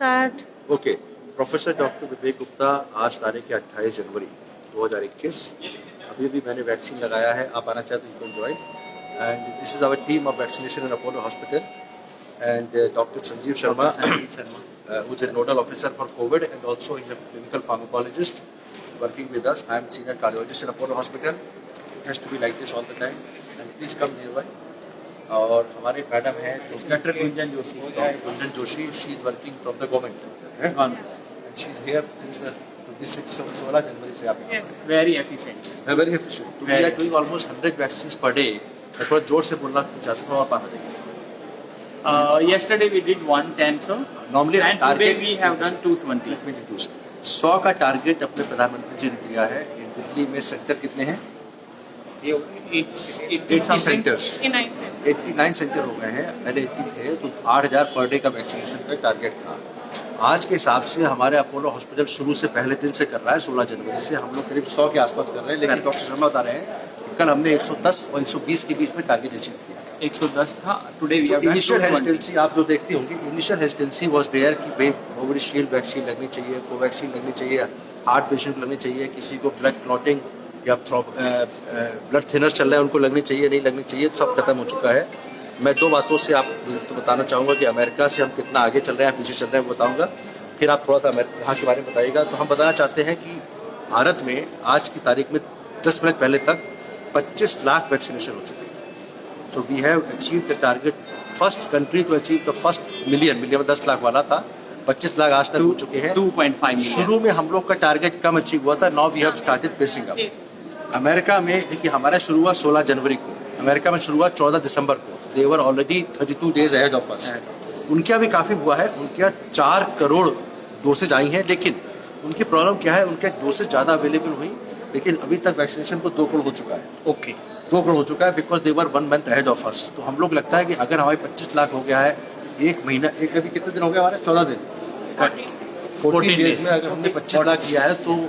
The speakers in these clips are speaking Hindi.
स्टार्ट। ओके, प्रोफेसर डॉक्टर विवेक गुप्ता, आज तारीख है 28 जनवरी 2021। अभी भी मैंने वैक्सीन लगाया है। आप आना चाहते हैं तो join. And this is our team of vaccination in Apollo hospital and doctor Sanjeev Sharma who is a nodal officer for COVID and also is a clinical pharmacologist working with us. I am senior cardiologist in Apollo Hospital. It has to be like this all the time. And please come nearby. और हमारे मैडम हैं doctor Gunjan Joshi. Gunjan Joshi, she is working from the government and she is here since 16 जनवरी से आप very efficient. Very efficient. We are doing almost 100 vaccines per day. मैं थोड़ा जोर से बोलना चाहता हूँ और पाना देंगे। Yesterday we did 110 so Normally and today we have done 220. 100 का टारगेट अपने प्रधानमंत्री जी ने दिया है। दिल्ली में सेंटर कितने हैं? It's 80 सेंटर्स, 89 89 सेंटर हो गए हैं। पहले 80 थे तो 8000 पर डे का वैक्सीनेशन का टारगेट था। आज के हिसाब से हमारे अपोलो हॉस्पिटल शुरू से पहले दिन से कर रहा है। 16 जनवरी से हम लोग करीब 100 के आसपास कर रहे हैं। लेकिन डॉक्टर शर्मा बता रहे हैं कि कल हमने 110 और 120 के बीच में टारगेट अचीव किया। 110 था। Today we have initial hesitancy आप जो देखती होंगी, इनिशियल हेजिटेंसी वाज देयर कि भाई कोविशील्ड वैक्सीन लगनी चाहिए, कोवैक्सीन लगनी चाहिए, हार्ट पेशेंट लगनी चाहिए, किसी को ब्लड क्लॉटिंग या ब्लड थिनर चल रहा है उनको लगनी चाहिए, नहीं लगनी चाहिए, तो सब खत्म हो चुका है। मैं दो बातों से आपको बताना चाहूँगा कि अमेरिका से हम कितना आगे चल रहे हैं, पीछे चल रहे हैं, वो बताऊँगा। फिर आप थोड़ा सा अमेरिका यहाँ के बारे में बताइएगा। तो हम बताना चाहते हैं कि भारत में आज की तारीख में 10 मिनट पहले तक 25 लाख वैक्सीनेशन हो चुके हैं। So we have achieved the target. First country to achieve the first million 10 lakh वाला था, 25 लाख आज तक हो चुके हैं। 2.5 million। शुरू में हम लोग का टारगेट कम अचीव हुआ था। Now we have started pacing up. America में देखिए, हमारा शुरू हुआ 16 जनवरी को, अमेरिका में शुरू हुआ 14 दिसंबर को। They were already 32 days ahead of us. उनके अभी काफी हुआ है, उनके यहाँ 4 करोड़ डोसेज आई हैं। लेकिन उनकी प्रॉब्लम क्या है, उनके डोसेज ज्यादा अवेलेबल हुई, लेकिन अभी तक वैक्सीनेशन को 2 करोड़ हो चुका है। ओके, 2 करोड़ हो चुका है because they were 1 month ahead of us. तो हम लोग लगता है कि अगर हमारे 25 लाख हो गया है, एक महीना, एक अभी कितने दिन हो गए हमारे? 14 दिन, 14 डेज में अगर हमने 25 लाख किया है तो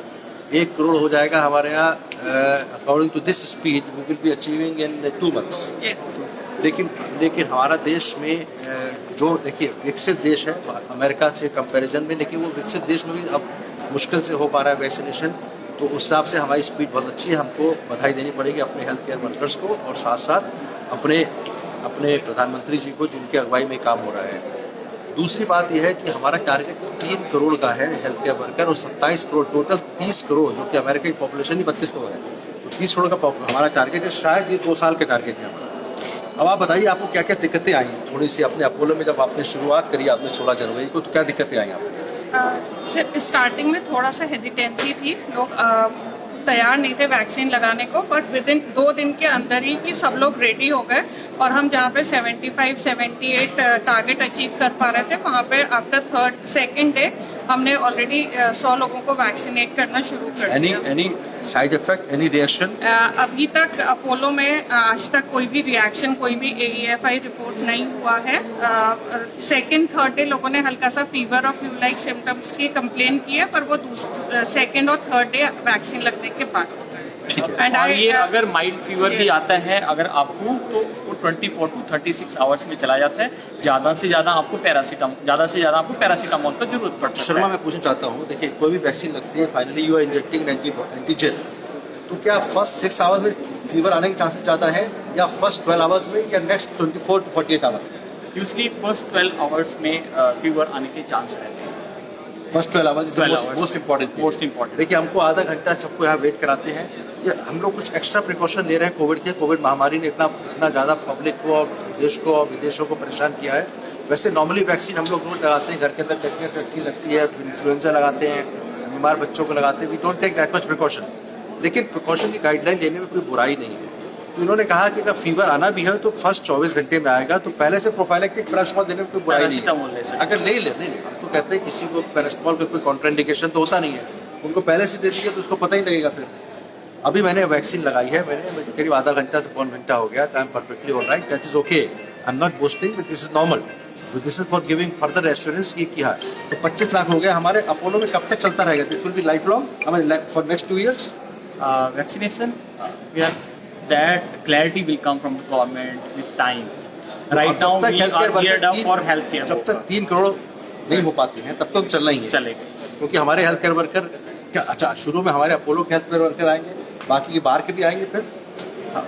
1 करोड़ हो जाएगा हमारे यहाँ। According to this speed we will be achieving in 2 months. लेकिन हमारा देश में जो देखिए विकसित देश है अमेरिका से कंपैरिजन में, लेकिन वो विकसित देश में भी अब मुश्किल से हो पा रहा है वैक्सीनेशन। तो उस हिसाब से हमारी स्पीड बहुत अच्छी है। हमको बधाई देनी पड़ेगी अपने हेल्थ केयर वर्कर्स को और साथ साथ अपने प्रधानमंत्री जी को, जिनकी अगुवाई में काम हो रहा है। दूसरी बात यह है कि हमारा टारगेट 3 करोड़ का है हेल्थ केयर वर्कर और 27 करोड़, टोटल 30 करोड़, जो कि अमेरिका की पॉपुलेशन ही 32 करोड़ है। तो 30 करोड़ का हमारा टारगेट है। शायद ये 2 साल का टारगेट है हमारा। अब आप बताइए, आपको क्या क्या दिक्कतें आई थोड़ी सी अपने अपोलो में? जब आपने शुरुआत करी आपने 16 जनवरी को, तो क्या दिक्कतें आई आपको? स्टार्टिंग में थोड़ा सा हेजिटेंसी थी, लोग तैयार नहीं थे वैक्सीन लगाने को, बट विद इन 2 दिन के अंदर ही सब लोग रेडी हो गए। और हम जहाँ पे 75-78 टारगेट अचीव कर पा रहे थे, वहाँ पे आफ्टर सेकेंड डे हमने ऑलरेडी 100 लोगों को वैक्सीनेट करना शुरू कर दिया। Any side effect, any reaction? अभी तक अपोलो में आज तक कोई भी रिएक्शन, कोई भी AEFI रिपोर्ट नहीं हुआ है। सेकेंड थर्ड डे लोगों ने हल्का सा फीवर और फ्लू लाइक सिम्टम्स की कंप्लेन की है, पर वो सेकेंड और थर्ड डे वैक्सीन लगने के बाद। और ये अगर माइल्ड फीवर भी आता है अगर आपको, तो वो 24 to 36 आवर्स में चला जाता है। ज़्यादा से ज़्यादा आपको पैरासीटामोल की जरूरत पड़ती है। शर्मा, मैं पूछना चाहता हूँ, देखिए कोई भी वैक्सीन लगती है, finally you are injecting antigen, तो क्या फर्स्ट 6 आवर्स में फीवर आने के चांसेस ज़्यादा है या फर्स्ट 12 आवर्स में या नेक्स्ट 24 to 48 आवर्स में? यूजली फर्स्ट 12 आवर्स में फीवर आने के चांस रहते हैं। First 12 hours most important. देखिए, हमको आधा घंटा सबको यहाँ वेट कराते हैं। ये हम लोग कुछ एक्स्ट्रा प्रिकॉशन ले रहे हैं कोविड के। कोविड महामारी ने इतना ज़्यादा पब्लिक को और देश को और विदेशों को परेशान किया है। वैसे नॉर्मली वैक्सीन हम लोग रोज लगाते हैं, घर के अंदर टेटनस वैक्सीन लगती है, इन्फ्लुएंजा लगाते हैं, बीमार बच्चों को लगाते हैं। We don't take that much precaution. लेकिन प्रिकॉशन की गाइडलाइन लेने में कोई बुराई नहीं है। तो इन्होंने कहा कि अगर फीवर आना भी है तो फर्स्ट 24 घंटे में आएगा, तो पहले से प्रोफाइलेक्टिक पैरासिटामोल देने में कोई बुराई नहीं है। अगर नहीं हम तो कहते हैं किसी को पैरासिटामोल का कोई कॉन्ट्राइंडिकेशन तो होता नहीं है, उनको पहले से दे दीजिए तो उसको पता ही लगेगा। फिर अभी मैंने वैक्सीन लगाई है, मैंने करीब आधा घंटा से 1 घंटा हो गया। I am perfectly alright, that is okay. I am not boasting, but this is normal. This is for giving further assurance की हाँ। तो 25 लाख हो गया हमारे अपोलो में। कब तक चलता रहेगा? This will be life long for next 2 years। Vaccination, that clarity will come from the government with time. Right now we are geared up for healthcare. जब तक 3 करोड़ नहीं हो पाती हैं, तब तो चलना ही है, चलेगा। क्योंकि हमारे हेल्थ केयर वर्कर क्या, अच्छा शुरू में हमारे अपोलो के हेल्थ केयर वर्कर आएंगे, बाकी के बाहर के भी आएंगे फिर?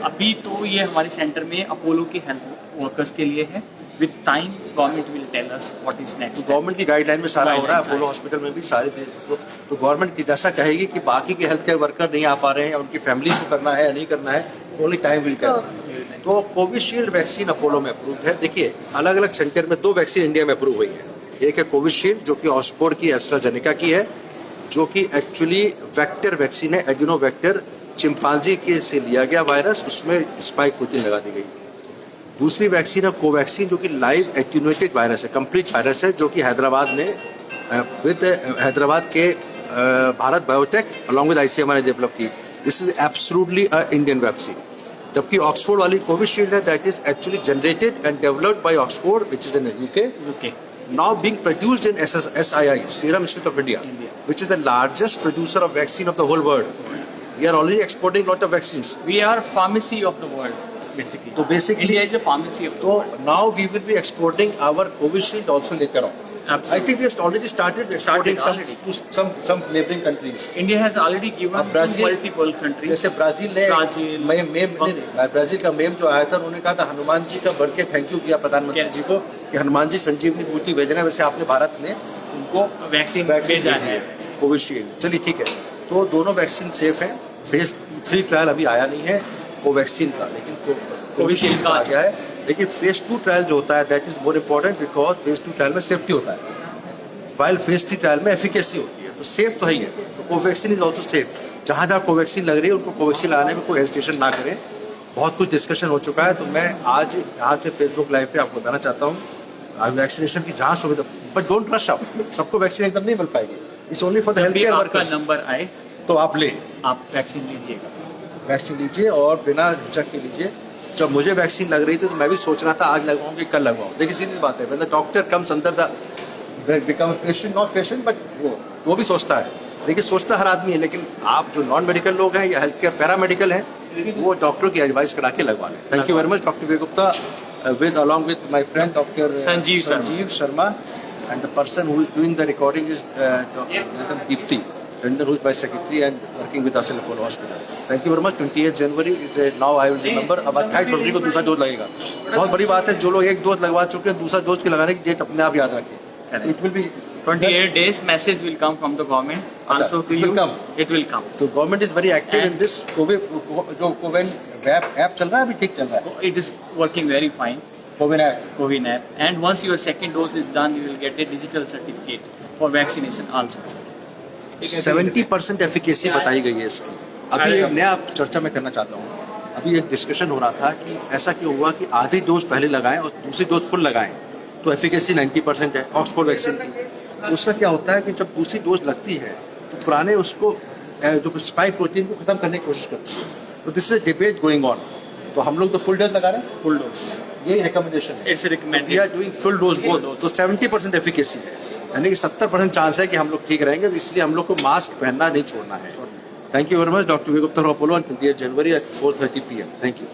अभी तो ये हमारे सेंटर में अपोलो के हेल्थ वर्कर्स के लिए है। With time government will tell us what is next. Government की गाइडलाइन में सारा हो रहा है, Guidelines अपोलो हॉस्पिटल में भी सारे तो गवर्नमेंट की जैसा कहेगी कि बाकी के हेल्थ केयर वर्कर नहीं आ पा रहे हैं, उनकी फैमिलीज को करना है या नहीं करना है, ओनली टाइम विल टेल। तो कोविशील्ड वैक्सीन अपोलो में अप्रूव है। देखिए अलग अलग सेंटर में 2 वैक्सीन इंडिया में अप्रूव हुई है। एक है कोविशील्ड जो कि ऑक्सफोर्ड की एस्ट्राजेनेका की है, जो कि एक्चुअली वेक्टर वैक्सीन है, एडिनो वेक्टर चिंपांजी के से लिया गया वायरस, उसमें स्पाइक प्रोटीन लगा दी गई। दूसरी वैक्सीन है कोवैक्सीन जो कि लाइव एट्यूनेटेड वायरस है, कंप्लीट वायरस है, जो कि हैदराबाद ने विद हैदराबाद के Bharat biotech along with ICMR ने डेवलप की। This is absolutely a Indian vaccine. जबकि ऑक्सफोर्ड वाली कोविशील्ड है that is actually generated and developed by Oxford which is in UK, now being produced in SII, Serum Institute of India, which is the largest producer of vaccine of the whole world. We are already exporting lot of vaccines. We are pharmacy of the world basically. So basically, India is the pharmacy of the so world. now we will be exporting our Covishield also later on. Absolutely. I think we have already started exporting already. to some neighboring countries. India has already given अब to ब्राजील- multiple countries. जैसे ब्राजील ने ब्राजील, ब्राजील का मेम जो आया था, उन्होंने कहा था हनुमान जी का बढ़ के थैंक यू किया प्रधानमंत्री जी को कि हनुमान जी संजीवनी बूटी भेजना है। वैसे आपने भारत ने उनको वैक्सीन वैक्सीन भेजा भेजी है। कोविशील्ड। चलिए ठीक है, तो दोनों वैक्सीन सेफ हैं। फेज 3 ट्रायल अभी आया नहीं है कोवैक्सीन का, लेकिन कोविशील्ड का आ गया है। लेकिन फेज 2 ट्रायल जो होता है that is more important because phase 2 trial में सेफ्टी होता है, वाइल फेज 3 ट्रायल में एफिकेसी होती है। तो सेफ तो है ही है, तो कोवैक्सीन इज ऑल्सो सेफ। जहाँ जहाँ कोवैक्सीन लग रही है उनको कोवैक्सीन लगाने में कोई हेजिटेशन ना करें। बहुत कुछ डिस्कशन हो चुका है, तो मैं आज यहाँ से फेसबुक लाइव पे आपको बताना चाहता हूँ वैक्सीनेशन की जहाँ सुविधा, बट डोंट रश अप, सबको वैक्सीन एकदम नहीं मिल पाएगी। It's only for the health care आपका वर्कर्स। नंबर आए तो आप ले आप वैक्सीन लीजिएगा। वैक्सीन लीजिए और बिना हिचक के लीजिए। जब मुझे वैक्सीन लग रही थी तो मैं भी सोच रहा था आज लगवाऊँ कि कल लगवाऊँ। देखिए सीधी बात है, when the doctor comes under the become patient, not patient but वो भी सोचता है। देखिए सोचता हर आदमी है, लेकिन आप जो नॉन मेडिकल लोग हैं या हेल्थ केयर पैरामेडिकल हैं, वो डॉक्टर की एडवाइस करा के लगवा लें। Thank you very much doctor Vivek Gupta, with along with my friend Dr. Sanjeev Sharma, and the person who is doing the recording is Dr. Deepti Tandon, who is my secretary and working with us in Apollo Hospital. Thank you very much. 28 January is now I will remember. अब 28 फरवरी को दूसरा डोज लगेगा। बहुत बड़ी बात है, जो लोग एक डोज लगवा चुके हैं दूसरा डोज की लगाने की डेट अपने आप याद रखें। It will be 28 days message will come from the government also to it you. will come. It will come. तो government is very active in this जो कोविन ऐप चल रहा है, अभी ठीक चल रहा है It is working very fine. CoWIN app. Covin app. And once your second dose is done, you will get a digital certificate for vaccination also. 70% efficacy बताई गई है इसकी। अभी एक नया चर्चा मैं करना चाहता हूँ। अभी एक डिस्कशन हो रहा था कि ऐसा क्यों हुआ कि आधी डोज पहले लगाएं और दूसरी डोज फुल लगाएं, तो एफिकेसी 90% है ऑक्सफोर्ड वैक्सीन की। उसका क्या होता है कि जब दूसरी डोज लगती है तो पुराने उसको जो स्पाइक प्रोटीन को खत्म करने की कोशिश करती है। तो this is debate going on. तो हम लोग तो फुल डोज लगा रहे हैं, Full dose. यही रिकमेंडेशन है। It's recommended. We are doing full dose Full both, dose. तो 70% एफिकेसी है, यानी कि 70% चांस है कि हम लोग ठीक रहेंगे। इसलिए हम लोग को मास्क पहनना नहीं छोड़ना है। Thank you very much doctor Vivek Gupta Apollo, 28 January at 4:30 PM. Thank you.